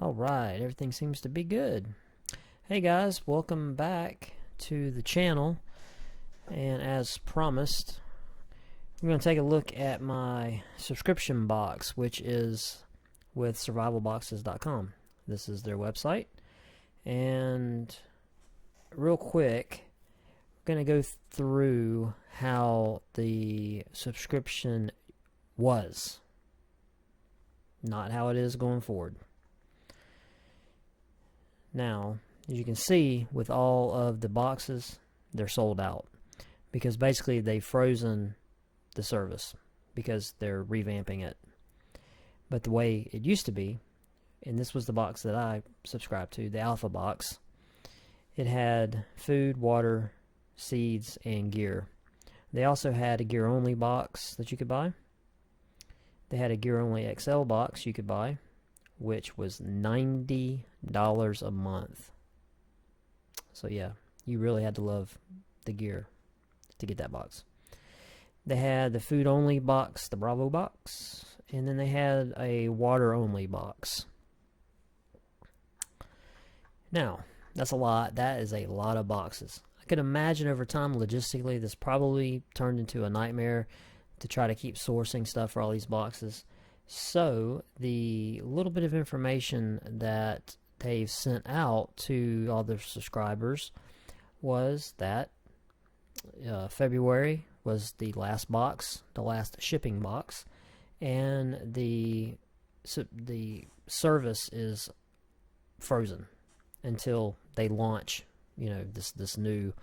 Alright, everything seems to be good. Hey guys, welcome back to the channel. And as promised, we're going to take a look at my subscription box, which is with survivalboxes.com. This is their website. And real quick, we're going to go through how the subscription was, not how it is going forward. Now, as you can see, with all of the boxes, they're sold out because basically they've frozen the service because they're revamping it. But the way it used to be, and this was the box that I subscribed to, the Alpha box, it had food, water, seeds, and gear. They also had a gear only box that you could buy. They had a gear only XL box you could buy, which was $90 a month. So yeah, you really had to love the gear to get that box. They had the food only box, the Bravo box, and then they had a water only box. Now, that's a lot. That is a lot of boxes. I could imagine over time, logistically, this probably turned into a nightmare to try to keep sourcing stuff for all these boxes. So, the little bit of information that they've sent out to all their subscribers was that February was the last box, the last shipping box, and the service is frozen until they launch, this new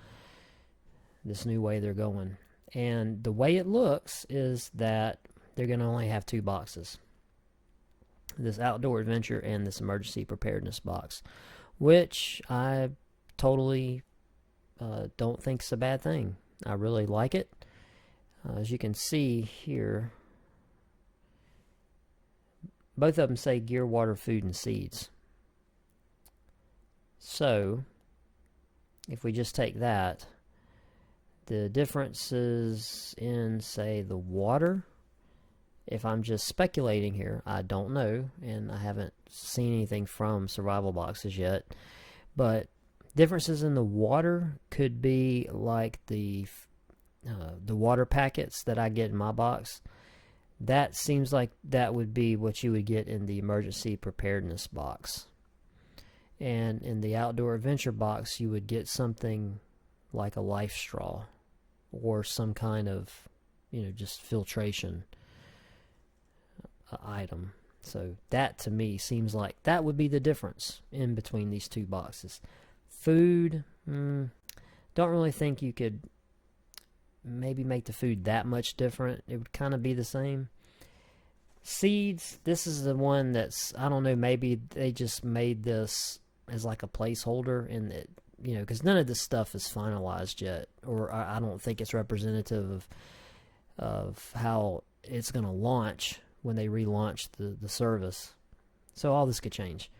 way they're going. And the way it looks is that they're going to only have two boxes. This outdoor adventure and this emergency preparedness box, which I totally don't think is a bad thing. I really like it. As you can see here, both of them say gear, water, food, and seeds. So, if we just take that, the differences in, say, the water, if I'm just speculating here, I don't know, and I haven't seen anything from survival boxes yet, but differences in the water could be like the water packets that I get in my box. That seems like that would be what you would get in the emergency preparedness box. And in the outdoor adventure box, you would get something like a life straw or some kind of, just filtration item. So that to me seems like that would be the difference in between these two boxes. Food, don't really think you could maybe make the food that much different. It would kind of be the same. Seeds, this is the one that's, I don't know, maybe they just made this as like a placeholder, and it, because none of this stuff is finalized yet, or I don't think it's representative of how it's going to launch when they relaunch the service. So all this could change,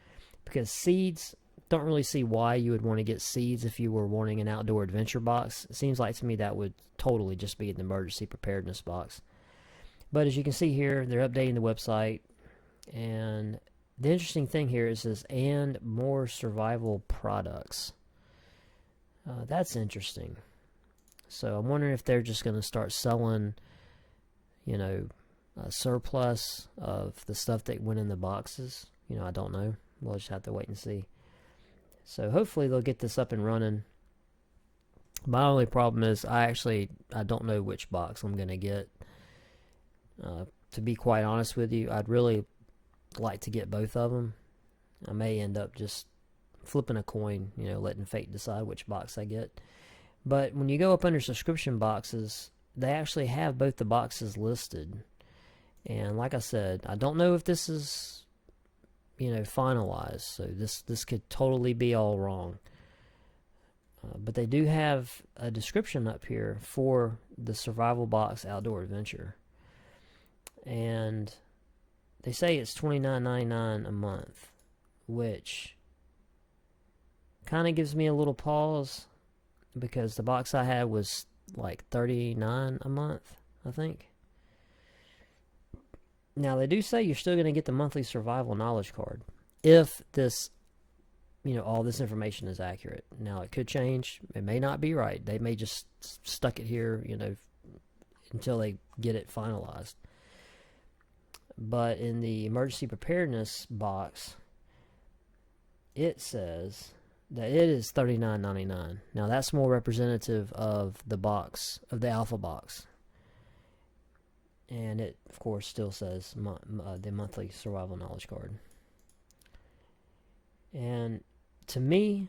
because seeds, don't really see why you would want to get seeds if you were wanting an outdoor adventure box. It seems like to me that would totally just be an emergency preparedness box. But as you can see here, they're updating the website, and the interesting thing here is this, and more survival products. That's interesting. So I'm wondering if they're just going to start selling, a surplus of the stuff that went in the boxes. I don't know. We'll just have to wait and see. So hopefully they'll get this up and running. My only problem is I don't know which box I'm going to get. To be quite honest with you, I'd really like to get both of them. I may end up just flipping a coin, letting fate decide which box I get. But when you go up under subscription boxes, they actually have both the boxes listed. And like I said, I don't know if this is, finalized. So this could totally be all wrong. But they do have a description up here for the Survival Box Outdoor Adventure. And they say it's $29.99 a month, which kind of gives me a little pause, because the box I had was like $39 a month, I think. Now, they do say you're still going to get the monthly survival knowledge card if this, all this information is accurate. Now, it could change. It may not be right. They may just stuck it here, until they get it finalized. But in the emergency preparedness box, it says that it is $39.99. Now, that's more representative of the box, of the Alpha box. And it, of course, still says the monthly survival knowledge card. And to me,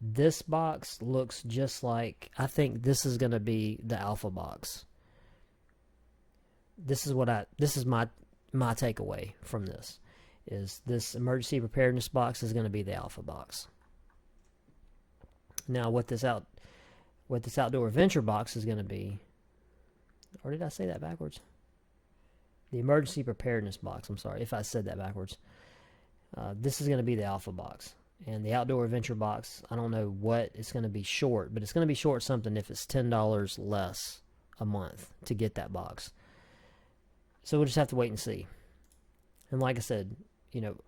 this box looks just like, I think this is going to be the Alpha box. This is my takeaway from this, is this emergency preparedness box is going to be the Alpha box. Now, what this outdoor adventure box is going to be, or did I say that backwards? The emergency preparedness box, I'm sorry if I said that backwards. This is going to be the Alpha box. And the outdoor adventure box, I don't know what it's going to be short, but it's going to be short something if it's $10 less a month to get that box. So we'll just have to wait and see. And like I said,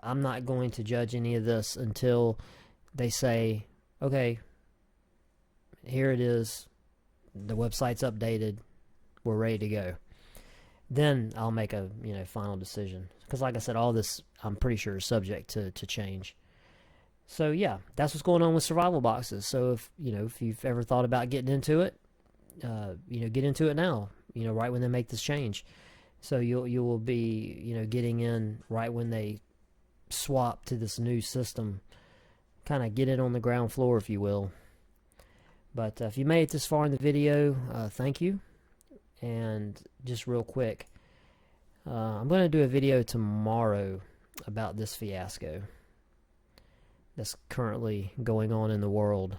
I'm not going to judge any of this until they say, okay, here it is, the website's updated, we're ready to go. Then I'll make a final decision. Because like I said, all this I'm pretty sure is subject to change. So yeah, that's what's going on with survival boxes. So if you've ever thought about getting into it, get into it now. Right when they make this change. So you will be getting in right when they swap to this new system. Kind of get it on the ground floor, if you will. But if you made it this far in the video, thank you. And just real quick, I'm going to do a video tomorrow about this fiasco that's currently going on in the world.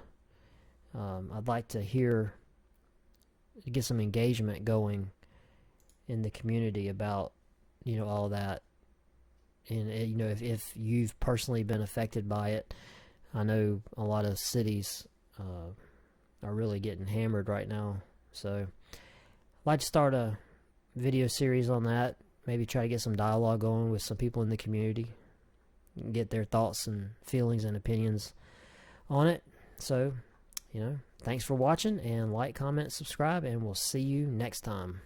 I'd like to get some engagement going in the community about all that, and if you've personally been affected by it. I know a lot of cities are really getting hammered right now, so I'd like to start a video series on that. Maybe try to get some dialogue going with some people in the community, get their thoughts and feelings and opinions on it. So thanks for watching, and like, comment, subscribe, and we'll see you next time.